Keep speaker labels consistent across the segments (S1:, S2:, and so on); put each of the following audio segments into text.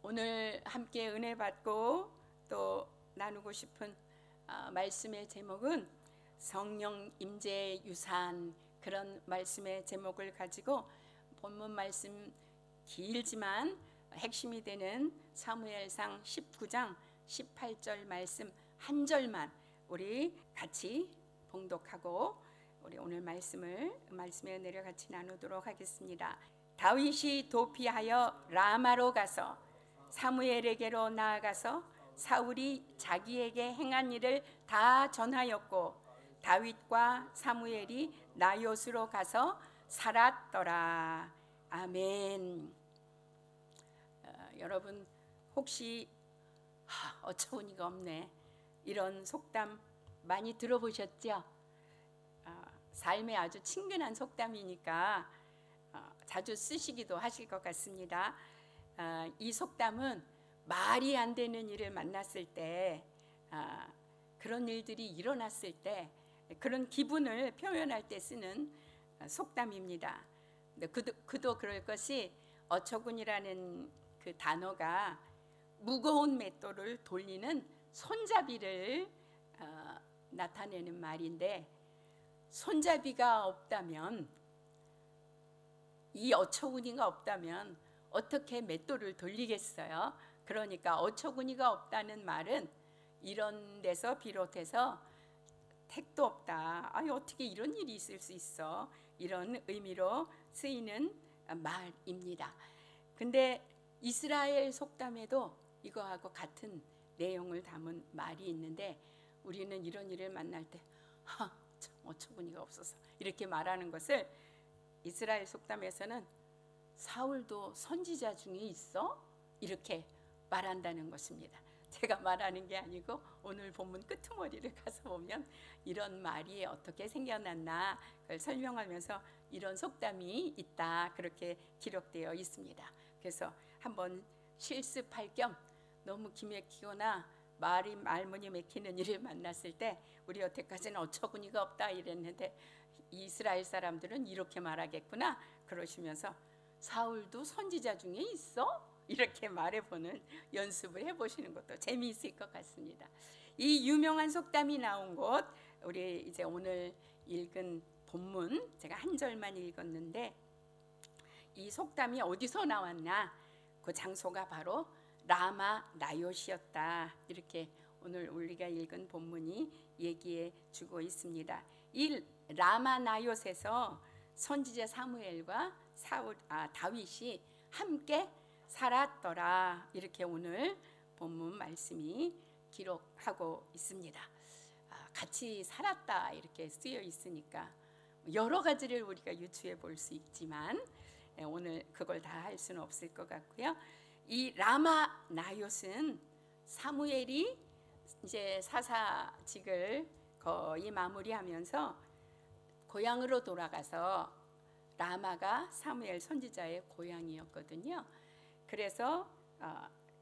S1: 오늘 함께 은혜 받고 또 나누고 싶은 말씀의 제목은 성령 임재의 유산, 그런 말씀의 제목을 가지고 본문 말씀 길지만 핵심이 되는 사무엘상 19장 18절 말씀 한 절만 우리 같이 봉독하고 우리 오늘 말씀의 은혜를 같이 나누도록 하겠습니다. 다윗이 도피하여 라마로 가서 사무엘에게로 나아가서 사울이 자기에게 행한 일을 다 전하였고 다윗과 사무엘이 나요스로 가서 살았더라. 아멘. 여러분 혹시 어처구니가 없네 이런 속담 많이 들어보셨죠? 삶에 아주 친근한 속담이니까 자주 쓰시기도 하실 것 같습니다. 이 속담은 말이 안 되는 일을 만났을 때, 그런 일들이 일어났을 때 그런 기분을 표현할 때 쓰는 속담입니다. 그도 그럴 것이 어처구니라는 그 단어가 무거운 맷돌을 돌리는 손잡이를 나타내는 말인데, 손잡이가 없다면, 이 어처구니가 없다면 어떻게 맷돌을 돌리겠어요? 그러니까 어처구니가 없다는 말은 이런 데서 비롯해서 택도 없다. 어떻게 이런 일이 있을 수 있어? 이런 의미로 쓰이는 말입니다. 근데 이스라엘 속담에도 이거하고 같은 내용을 담은 말이 있는데, 우리는 이런 일을 만날 때 참 어처구니가 없어서 이렇게 말하는 것을 이스라엘 속담에서는 사울도 선지자 중에 있어? 이렇게 말한다는 것입니다. 제가 말하는 게 아니고 오늘 본문 끄트머리를 가서 보면 이런 말이 어떻게 생겨났나 그걸 설명하면서 이런 속담이 있다, 그렇게 기록되어 있습니다. 그래서 한번 실습할 겸 너무 기맥히거나 말문이 맥히는 일을 만났을 때 우리 여태까지는 어처구니가 없다 이랬는데 이스라엘 사람들은 이렇게 말하겠구나 그러시면서 사울도 선지자 중에 있어? 이렇게 말해보는 연습을 해보시는 것도 재미있을 것 같습니다. 이 유명한 속담이 나온 곳, 우리 이제 오늘 읽은 본문 제가 한 절만 읽었는데, 이 속담이 어디서 나왔나? 그 장소가 바로 라마 나요시였다. 이렇게 오늘 우리가 읽은 본문이 얘기해 주고 있습니다. 이 라마 나요스에서 선지자 사무엘과 다윗이 함께 살았더라. 이렇게 오늘 본문 말씀이 기록하고 있습니다. 같이 살았다 이렇게 쓰여 있으니까 여러 가지를 우리가 유추해 볼 수 있지만 오늘 그걸 다 할 수는 없을 것 같고요. 이 라마 나요스는 사무엘이 이제 사사직을 거의 마무리하면서 고향으로 돌아가서, 라마가 사무엘 선지자의 고향이었거든요. 그래서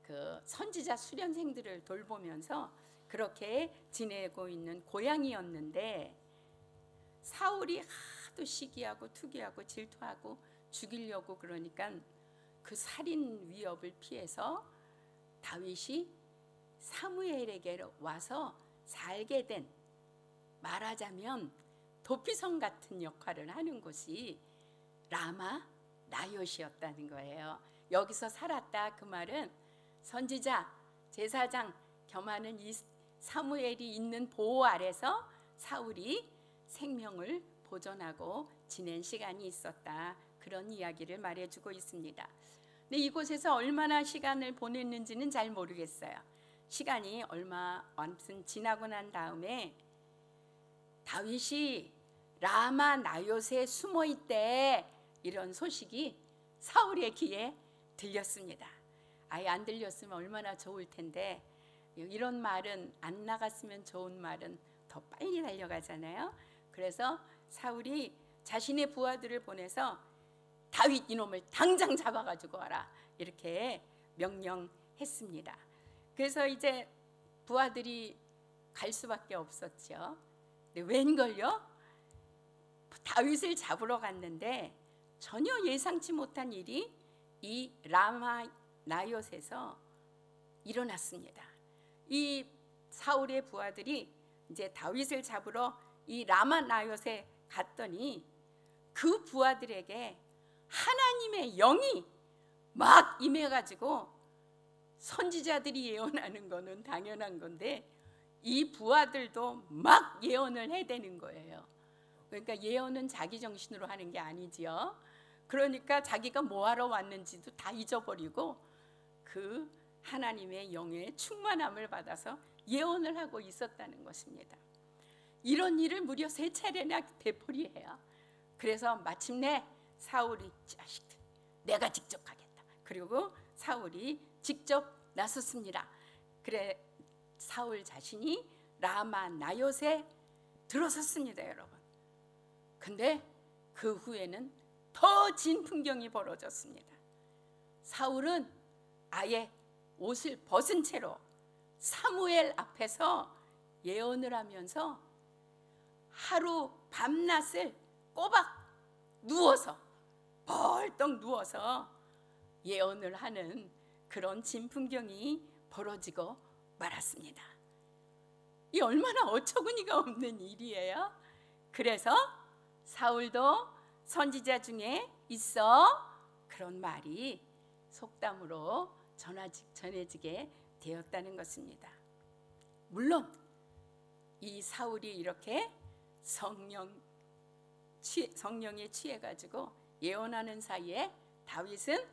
S1: 그 선지자 수련생들을 돌보면서 그렇게 지내고 있는 고향이었는데, 사울이 하도 시기하고 투기하고 질투하고 죽이려고 그러니까 그 살인 위협을 피해서 다윗이 사무엘에게 와서 살게 된, 말하자면 도피성 같은 역할을 하는 곳이 라마 나요시였다는 거예요. 여기서 살았다 그 말은 선지자, 제사장 겸하는 이 사무엘이 있는 보호 아래서 사울이 생명을 보존하고 지낸 시간이 있었다, 그런 이야기를 말해주고 있습니다. 근데 이곳에서 얼마나 시간을 보냈는지는 잘 모르겠어요. 시간이 얼마 아무튼 지나고 난 다음에 다윗이 라마 나요스에 숨어 있대, 이런 소식이 사울의 귀에 들렸습니다. 아예 안 들렸으면 얼마나 좋을 텐데, 이런 말은, 안 나갔으면 좋은 말은 더 빨리 달려가잖아요. 그래서 사울이 자신의 부하들을 보내서 다윗 이놈을 당장 잡아가지고 와라 이렇게 명령했습니다. 그래서 이제 부하들이 갈 수밖에 없었죠. 근데 웬걸요? 다윗을 잡으러 갔는데 전혀 예상치 못한 일이 이 라마 나요셋에서 일어났습니다. 이 사울의 부하들이 이제 다윗을 잡으러 이 라마 나요셋에 갔더니 그 부하들에게 하나님의 영이 막 임해가지고, 선지자들이 예언하는 거는 당연한 건데 이 부하들도 막 예언을 해대는 거예요. 그러니까 예언은 자기 정신으로 하는 게 아니지요. 그러니까 자기가 뭐하러 왔는지도 다 잊어버리고 그 하나님의 영의 충만함을 받아서 예언을 하고 있었다는 것입니다. 이런 일을 무려 3차례나 되풀이해요. 그래서 마침내 사울이, 자식들 내가 직접 가겠다. 그리고 사울이 직접 나섰습니다. 그래 사울 자신이 라마 나요셋에 들어섰습니다, 여러분. 근데 그 후에는 더 진풍경이 벌어졌습니다. 사울은 아예 옷을 벗은 채로 사무엘 앞에서 예언을 하면서 하루 밤낮을 꼬박 누워서, 벌떡 누워서 예언을 하는 그런 진풍경이 벌어지고 말았습니다. 이 얼마나 어처구니가 없는 일이에요. 그래서 사울도 선지자 중에 있어 그런 말이 속담으로 전해지게 되었다는 것입니다. 물론 이 사울이 이렇게 성령에 취해가지고 예언하는 사이에 다윗은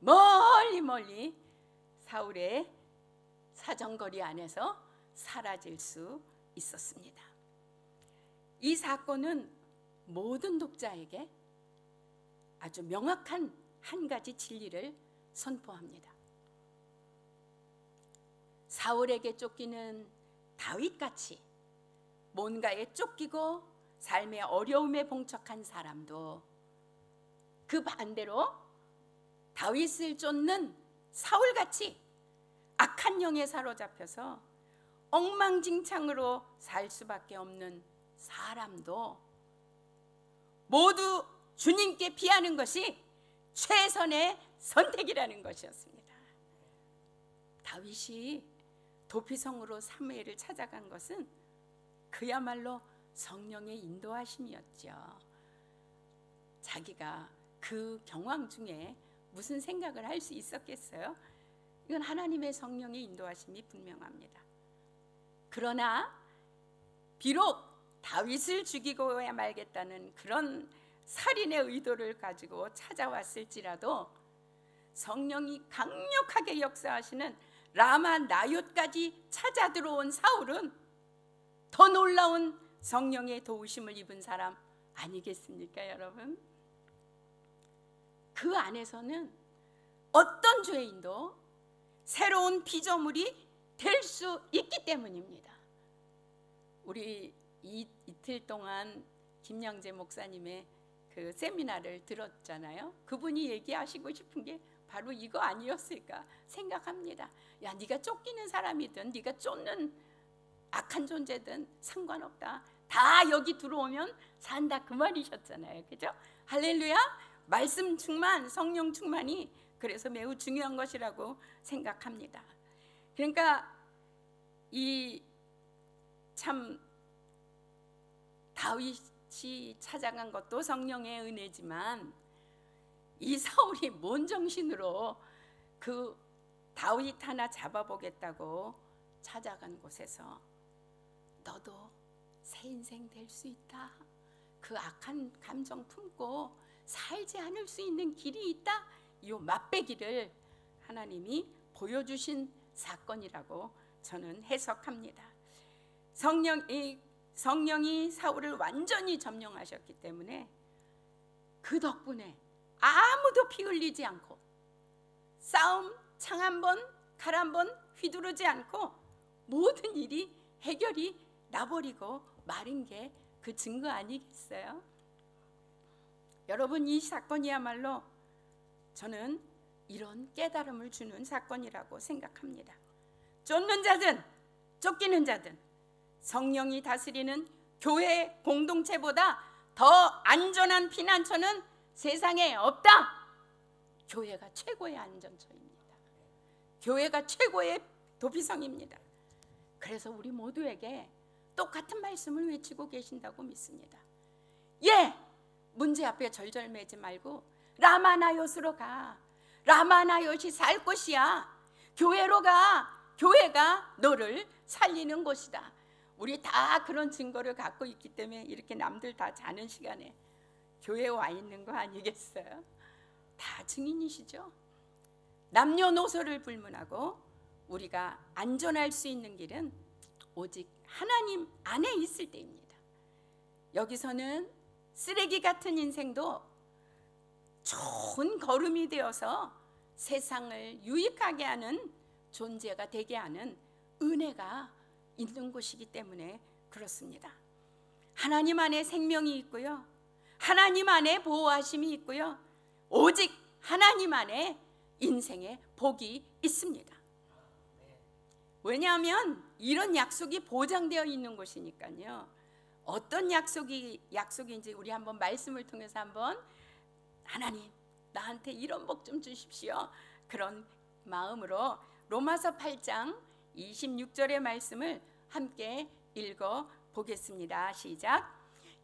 S1: 멀리 사울의 사정거리 안에서 사라질 수 있었습니다. 이 사건은 모든 독자에게 아주 명확한 한 가지 진리를 선포합니다. 사울에게 쫓기는 다윗같이 뭔가에 쫓기고 삶의 어려움에 봉착한 사람도, 그 반대로 다윗을 쫓는 사울같이 악한 영에 사로잡혀서 엉망진창으로 살 수밖에 없는 사람도 모두 주님께 피하는 것이 최선의 선택이라는 것이었습니다. 다윗이 도피성으로 사무엘을 찾아간 것은 그야말로 성령의 인도하심이었죠. 자기가 그 경황 중에 무슨 생각을 할 수 있었겠어요? 이건 하나님의 성령의 인도하심이 분명합니다. 그러나 비록 다윗을 죽이고야 말겠다는 그런 살인의 의도를 가지고 찾아왔을지라도 성령이 강력하게 역사하시는 라마 나요트까지 찾아 들어온 사울은 더 놀라운 성령의 도우심을 입은 사람 아니겠습니까, 여러분? 그 안에서는 어떤 죄인도 새로운 피조물이 될 수 있기 때문입니다. 우리 이틀 동안 김영재 목사님의 그 세미나를 들었잖아요. 그분이 얘기하시고 싶은 게 바로 이거 아니었을까 생각합니다. 야, 네가 쫓기는 사람이든 네가 쫓는 악한 존재든 상관없다. 다 여기 들어오면 산다, 그 말이셨잖아요. 그죠? 할렐루야. 말씀 충만, 성령 충만이 그래서 매우 중요한 것이라고 생각합니다. 그러니까 이 참 다윗이 찾아간 것도 성령의 은혜지만 이 사울이 뭔 정신으로 그 다윗 하나 잡아보겠다고 찾아간 곳에서 너도 새 인생 될 수 있다, 그 악한 감정 품고 살지 않을 수 있는 길이 있다, 이 맛배기를 하나님이 보여주신 사건이라고 저는 해석합니다. 성령이 사울을 완전히 점령하셨기 때문에 그 덕분에 아무도 피 흘리지 않고 싸움 창 한 번, 칼 한 번 휘두르지 않고 모든 일이 해결이 나버리고 마른 게 그 증거 아니겠어요? 여러분, 이 사건이야말로 저는 이런 깨달음을 주는 사건이라고 생각합니다. 쫓는 자든 쫓기는 자든 성령이 다스리는 교회 공동체보다 더 안전한 피난처는 세상에 없다. 교회가 최고의 안전처입니다. 교회가 최고의 도피성입니다. 그래서 우리 모두에게 똑같은 말씀을 외치고 계신다고 믿습니다. 예, 문제 앞에 절절매지 말고 라마나요스로 가. 라마나요시 살 곳이야. 교회로 가. 교회가 너를 살리는 곳이다. 우리 다 그런 증거를 갖고 있기 때문에 이렇게 남들 다 자는 시간에 교회에 와 있는 거 아니겠어요? 다 증인이시죠. 남녀노소를 불문하고 우리가 안전할 수 있는 길은 오직 하나님 안에 있을 때입니다. 여기서는 쓰레기 같은 인생도 좋은 걸음이 되어서 세상을 유익하게 하는 존재가 되게 하는 은혜가 있는 곳이기 때문에 그렇습니다. 하나님 안에 생명이 있고요, 하나님 안에 보호하심이 있고요, 오직 하나님 안에 인생의 복이 있습니다. 왜냐하면 이런 약속이 보장되어 있는 곳이니까요. 어떤 약속인지 우리 한번 말씀을 통해서 한번 하나님 나한테 이런 복 좀 주십시오. 그런 마음으로 로마서 8장 26절의 말씀을 함께 읽어 보겠습니다. 시작.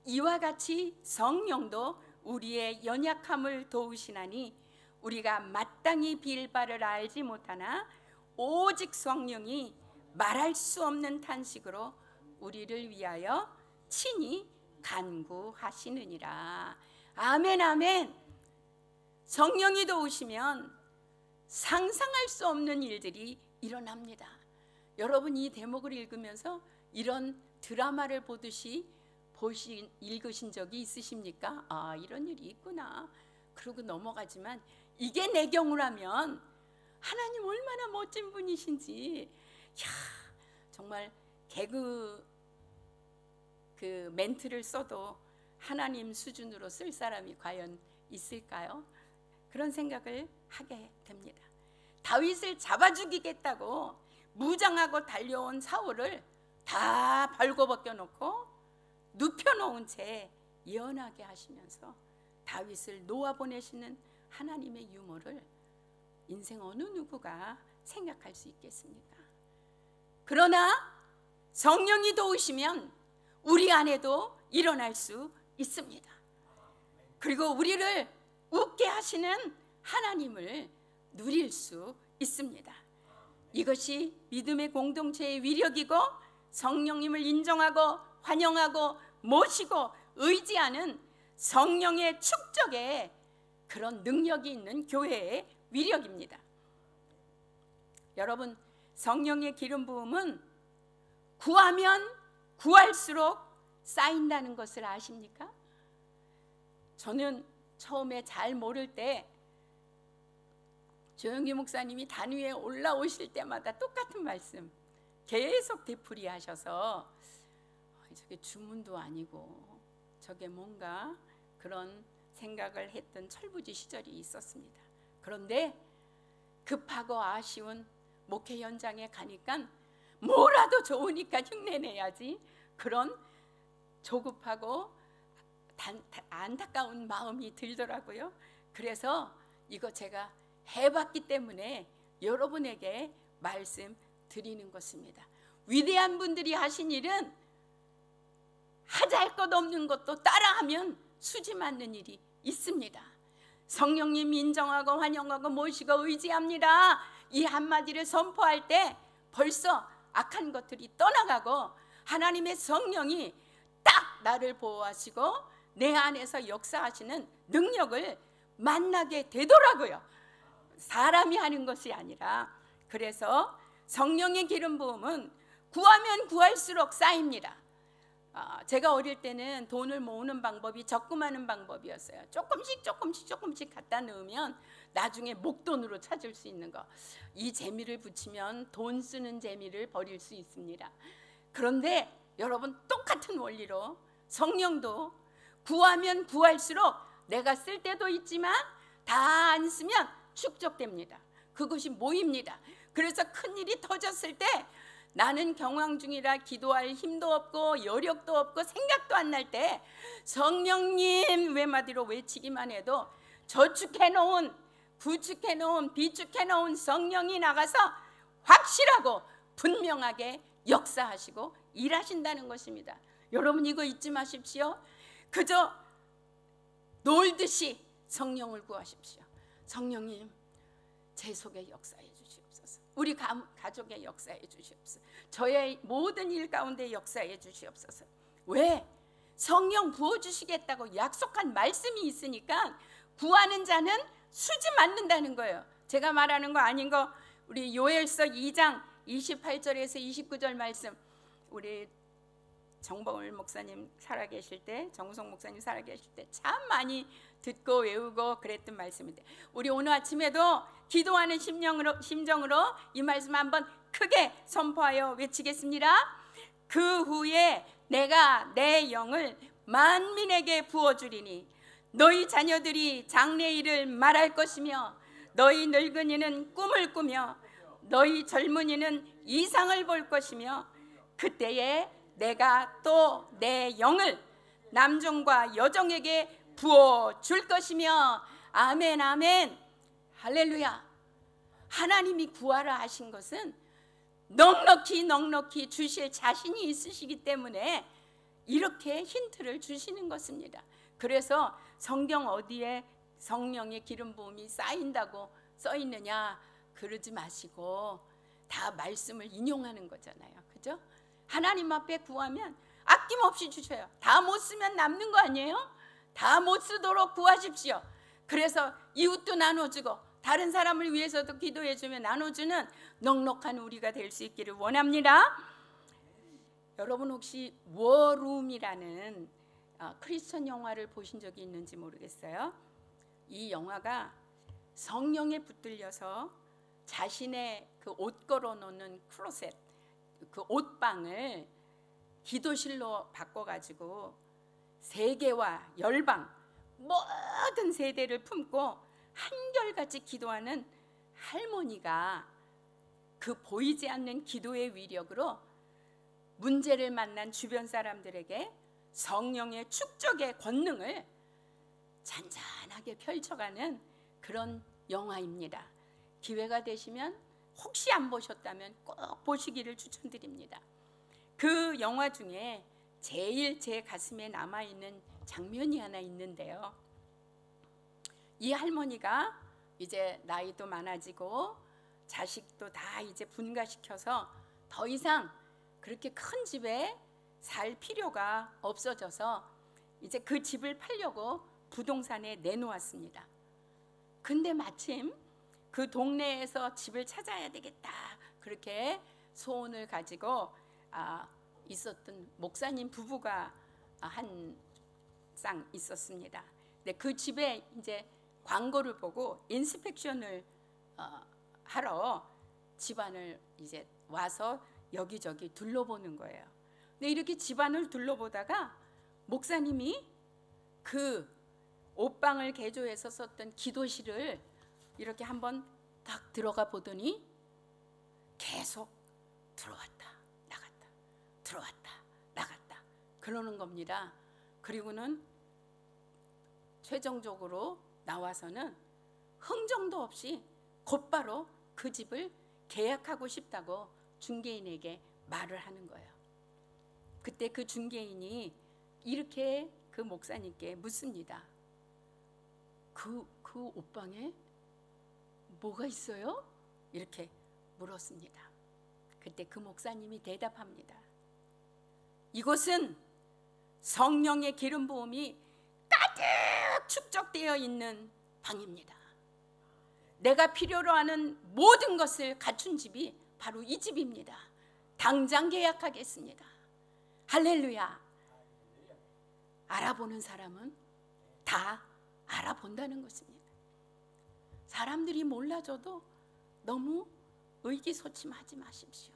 S1: 이와 같이 성령도 우리의 연약함을 도우시나니 우리가 마땅히 빌 바를 알지 못하나 오직 성령이 말할 수 없는 탄식으로 우리를 위하여 친히 간구하시느니라. 아멘, 아멘. 성령이 도우시면 상상할 수 없는 일들이 일어납니다. 여러분 이 대목을 읽으면서 이런 드라마를 보듯이 읽으신 적이 있으십니까? 아, 이런 일이 있구나. 그러고 넘어가지만 이게 내 경우라면 하나님 얼마나 멋진 분이신지, 정말 개그 멘트를 써도 하나님 수준으로 쓸 사람이 과연 있을까요? 그런 생각을 하게 됩니다. 다윗을 잡아 죽이겠다고 무장하고 달려온 사울을 다 벌거벗겨 놓고 눕혀놓은 채 예언하게 하시면서 다윗을 놓아보내시는 하나님의 유머를 인생 어느 누구가 생각할 수 있겠습니까? 그러나 성령이 도우시면 우리 안에도 일어날 수 있습니다. 그리고 우리를 웃게 하시는 하나님을 누릴 수 있습니다. 이것이 믿음의 공동체의 위력이고 성령님을 인정하고 환영하고 모시고 의지하는 성령의 축적에 그런 능력이 있는 교회의 위력입니다. 여러분, 성령의 기름 부음은 구하면 구할수록 쌓인다는 것을 아십니까? 저는 처음에 잘 모를 때 조영기 목사님이 단위에 올라오실 때마다 똑같은 말씀 계속 되풀이하셔서 저게 주문도 아니고 저게 뭔가 그런 생각을 했던 철부지 시절이 있었습니다. 그런데 급하고 아쉬운 목회 현장에 가니까 뭐라도 좋으니까 흉내내야지, 그런 조급하고 안타까운 마음이 들더라고요. 그래서 이거 제가 해봤기 때문에 여러분에게 말씀드리는 것입니다. 위대한 분들이 하신 일은 하자 할 것 없는 것도 따라하면 수지 맞는 일이 있습니다. 성령님 인정하고 환영하고 모시고 의지합니다. 이 한마디를 선포할 때 벌써 악한 것들이 떠나가고 하나님의 성령이 딱 나를 보호하시고 내 안에서 역사하시는 능력을 만나게 되더라고요. 사람이 하는 것이 아니라. 그래서 성령의 기름 부음은 구하면 구할수록 쌓입니다. 제가 어릴 때는 돈을 모으는 방법이 적금하는 방법이었어요. 조금씩 갖다 넣으면 나중에 목돈으로 찾을 수 있는 거. 이 재미를 붙이면 돈 쓰는 재미를 버릴 수 있습니다. 그런데 여러분, 똑같은 원리로 성령도 구하면 구할수록 내가 쓸 때도 있지만 다 안 쓰면 축적됩니다. 그것이 모입니다. 그래서 큰일이 터졌을 때 나는 경황 중이라 기도할 힘도 없고 여력도 없고 생각도 안 날 때 성령님 외마디로 외치기만 해도 저축해놓은 구축해놓은 비축해놓은 성령이 나가서 확실하고 분명하게 역사하시고 일하신다는 것입니다. 여러분 이거 잊지 마십시오. 그저 놀듯이 성령을 구하십시오. 성령님 제 속에 역사해 주시옵소서. 우리 가족의 역사해 주시옵소서. 저의 모든 일 가운데 역사해 주시옵소서. 왜? 성령 부어주시겠다고 약속한 말씀이 있으니까 구하는 자는 수지 맞는다는 거예요. 제가 말하는 거 아닌 거 우리 요엘서 2장 28절에서 29절 말씀, 우리 정봉을 목사님 살아계실 때, 정우성 목사님 살아계실 때 참 많이 듣고 외우고 그랬던 말씀인데, 우리 오늘 아침에도 기도하는 심정으로 이 말씀 한번 크게 선포하여 외치겠습니다. 그 후에 내가 내 영을 만민에게 부어주리니 너희 자녀들이 장래일을 말할 것이며 너희 늙은이는 꿈을 꾸며 너희 젊은이는 이상을 볼 것이며 그때에 내가 또 내 영을 남종과 여종에게 부어줄 것이며. 아멘 아멘 할렐루야. 하나님이 구하라 하신 것은 넉넉히 주실 자신이 있으시기 때문에 이렇게 힌트를 주시는 것입니다. 그래서 성경 어디에 성령의 기름 부음이 쌓인다고 써 있느냐 그러지 마시고 다 말씀을 인용하는 거잖아요. 그죠? 하나님 앞에 구하면 아낌없이 주셔요. 다 못 쓰면 남는 거 아니에요? 다 못 쓰도록 구하십시오. 그래서 이웃도 나눠주고 다른 사람을 위해서도 기도해주며 나눠주는 넉넉한 우리가 될 수 있기를 원합니다. 여러분 혹시 워룸이라는 크리스천 영화를 보신 적이 있는지 모르겠어요. 이 영화가 성령에 붙들려서 자신의 그 옷 걸어놓는 클로셋, 그 옷방을 기도실로 바꿔가지고 세계와 열방 모든 세대를 품고 한결같이 기도하는 할머니가 그 보이지 않는 기도의 위력으로 문제를 만난 주변 사람들에게 성령의 축적의 권능을 잔잔하게 펼쳐가는 그런 영화입니다. 기회가 되시면 혹시 안 보셨다면 꼭 보시기를 추천드립니다. 그 영화 중에 제일 제 가슴에 남아있는 장면이 하나 있는데요. 이 할머니가 이제 나이도 많아지고 자식도 다 이제 분가시켜서 더 이상 그렇게 큰 집에 살 필요가 없어져서 이제 그 집을 팔려고 부동산에 내놓았습니다. 근데 마침 그 동네에서 집을 찾아야 되겠다 그렇게 소원을 가지고 있었던 목사님 부부가 한 쌍 있었습니다. 근데 그 집에 이제 광고를 보고 인스펙션을 하러 집안을 이제 와서 여기저기 둘러보는 거예요. 근데 이렇게 집안을 둘러보다가 목사님이 그 옷방을 개조해서 썼던 기도실을 이렇게 한번 딱 들어가 보더니 계속 들어왔다 나갔다 들어왔다 나갔다 그러는 겁니다. 그리고는 최종적으로 나와서는 흥정도 없이 곧바로 그 집을 계약하고 싶다고 중개인에게 말을 하는 거예요. 그때 그 중개인이 이렇게 그 목사님께 묻습니다. 그 옷방에 뭐가 있어요? 이렇게 물었습니다. 그때 그 목사님이 대답합니다. 이곳은 성령의 기름 부음이 가득 축적되어 있는 방입니다. 내가 필요로 하는 모든 것을 갖춘 집이 바로 이 집입니다. 당장 계약하겠습니다. 할렐루야. 알아보는 사람은 다 알아본다는 것입니다. 사람들이 몰라줘도 너무 의기소침하지 마십시오.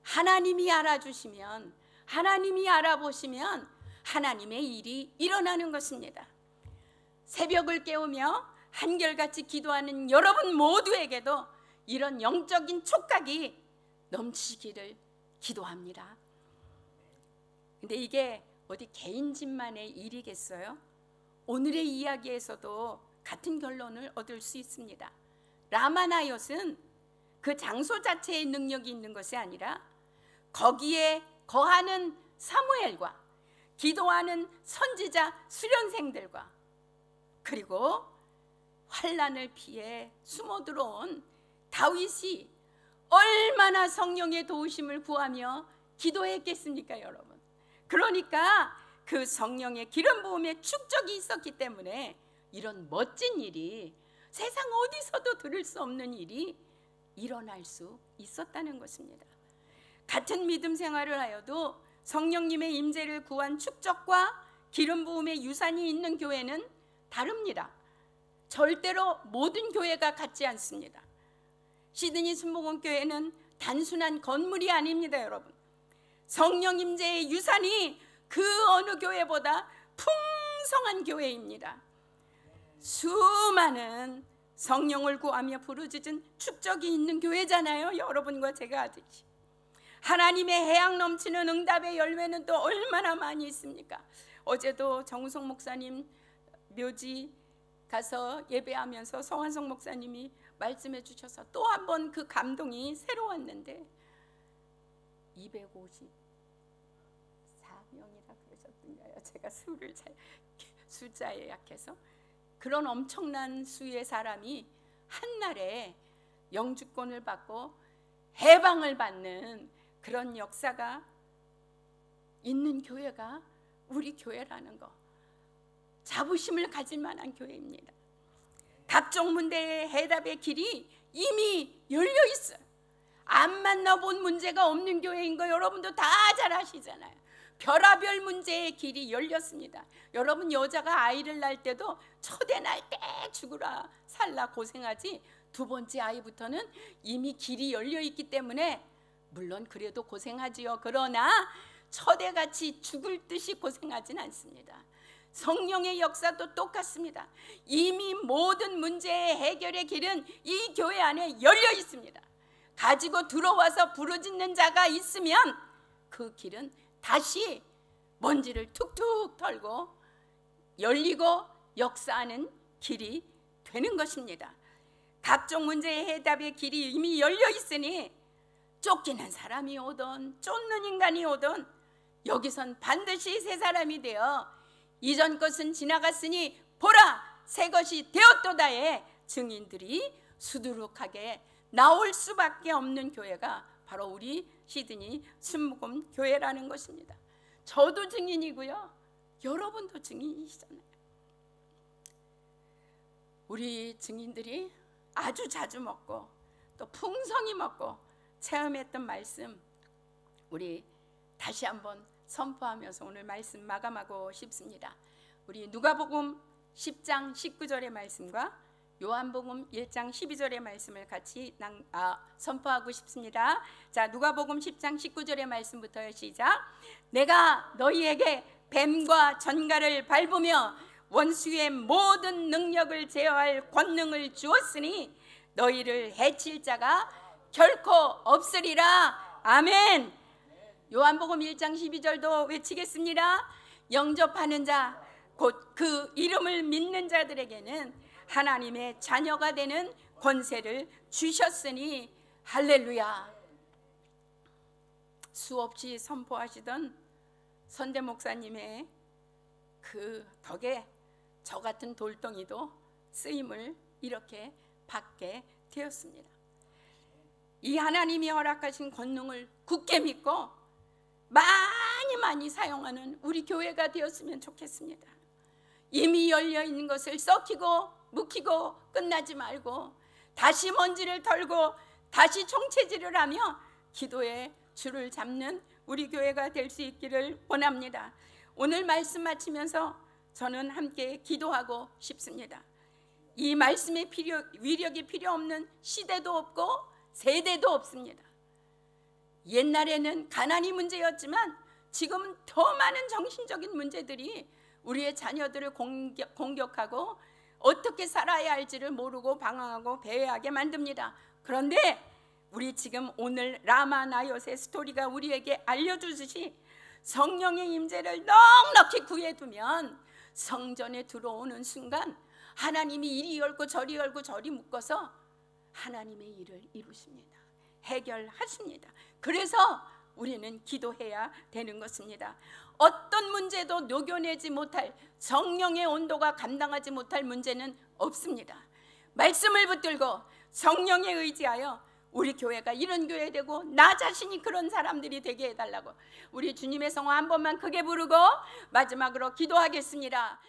S1: 하나님이 알아주시면, 하나님이 알아보시면 하나님의 일이 일어나는 것입니다. 새벽을 깨우며 한결같이 기도하는 여러분 모두에게도 이런 영적인 촉각이 넘치기를 기도합니다. 근데 이게 어디 개인 집만의 일이겠어요? 오늘의 이야기에서도 같은 결론을 얻을 수 있습니다. 라마나옅은 그 장소 자체의 능력이 있는 것이 아니라 거기에 거하는 사무엘과 기도하는 선지자 수련생들과 그리고 환난을 피해 숨어 들어온 다윗이 얼마나 성령의 도우심을 구하며 기도했겠습니까, 여러분? 그러니까 그 성령의 기름 부음의 축적이 있었기 때문에 이런 멋진 일이, 세상 어디서도 들을 수 없는 일이 일어날 수 있었다는 것입니다. 같은 믿음 생활을 하여도 성령님의 임재를 구한 축적과 기름 부음의 유산이 있는 교회는 다릅니다. 절대로 모든 교회가 같지 않습니다. 시드니 순복음교회는 단순한 건물이 아닙니다, 여러분. 성령 임재의 유산이 그 어느 교회보다 풍성한 교회입니다. 수많은 성령을 구하며 부르짖은 축적이 있는 교회잖아요, 여러분과 제가 하듯이. 하나님의 해양 넘치는 응답의 열매는 또 얼마나 많이 있습니까? 어제도 정우성 목사님 묘지 가서 예배하면서 성환성 목사님이 말씀해 주셔서 또 한 번 그 감동이 새로웠는데 254명이라 그러셨던가요? 제가 숫자에 약해서. 그런 엄청난 수의 사람이 한날에 영주권을 받고 해방을 받는 그런 역사가 있는 교회가 우리 교회라는 거, 자부심을 가질 만한 교회입니다. 각종 문제의 해답의 길이 이미 열려 있어요. 안 만나본 문제가 없는 교회인 거 여러분도 다 잘 아시잖아요. 별하별 문제의 길이 열렸습니다. 여러분, 여자가 아이를 낳을 때도 첫애 낳을 때 죽으라 살라 고생하지, 두 번째 아이부터는 이미 길이 열려 있기 때문에 물론 그래도 고생하지요. 그러나 첫애같이 죽을 듯이 고생하진 않습니다. 성령의 역사도 똑같습니다. 이미 모든 문제의 해결의 길은 이 교회 안에 열려 있습니다. 가지고 들어와서 부르짖는 자가 있으면 그 길은 다시 먼지를 툭툭 털고 열리고 역사하는 길이 되는 것입니다. 각종 문제의 해답의 길이 이미 열려 있으니 쫓기는 사람이 오든 쫓는 인간이 오든 여기선 반드시 새 사람이 되어 이전 것은 지나갔으니 보라 새 것이 되었도다의 증인들이 수두룩하게 나올 수밖에 없는 교회가 바로 우리 시드니 순복음 교회라는 것입니다. 저도 증인이고요, 여러분도 증인이시잖아요. 우리 증인들이 아주 자주 먹고 또 풍성히 먹고 체험했던 말씀, 우리 다시 한번 선포하면서 오늘 말씀 마감하고 싶습니다. 우리 누가복음 10장 19절의 말씀과 요한복음 1장 12절의 말씀을 같이 선포하고 싶습니다. 자, 누가복음 10장 19절의 말씀부터 시작. 내가 너희에게 뱀과 전갈을 밟으며 원수의 모든 능력을 제어할 권능을 주었으니 너희를 해칠 자가 결코 없으리라. 아멘. 요한복음 1장 12절도 외치겠습니다. 영접하는 자, 곧 그 이름을 믿는 자들에게는 하나님의 자녀가 되는 권세를 주셨으니 할렐루야. 수없이 선포하시던 선대 목사님의 그 덕에 저 같은 돌덩이도 쓰임을 이렇게 받게 되었습니다. 이 하나님이 허락하신 권능을 굳게 믿고 많이 사용하는 우리 교회가 되었으면 좋겠습니다. 이미 열려있는 것을 썩히고 묵히고 끝나지 말고 다시 먼지를 털고 다시 총체질을 하며 기도의 줄을 잡는 우리 교회가 될 수 있기를 원합니다. 오늘 말씀 마치면서 저는 함께 기도하고 싶습니다. 이 말씀의 위력이 필요 없는 시대도 없고 세대도 없습니다. 옛날에는 가난이 문제였지만 지금은 더 많은 정신적인 문제들이 우리의 자녀들을 공격하고 어떻게 살아야 할지를 모르고 방황하고 배회하게 만듭니다. 그런데 우리 지금 오늘 라마나옅의 스토리가 우리에게 알려주듯이 성령의 임재를 넉넉히 구해두면 성전에 들어오는 순간 하나님이 이리 열고 저리 묶어서 하나님의 일을 이루십니다. 해결하십니다. 그래서 우리는 기도해야 되는 것입니다. 어떤 문제도 녹여내지 못할, 성령의 온도가 감당하지 못할 문제는 없습니다. 말씀을 붙들고 성령에 의지하여 우리 교회가 이런 교회 되고 나 자신이 그런 사람들이 되게 해달라고 우리 주님의 성화 한 번만 크게 부르고 마지막으로 기도하겠습니다.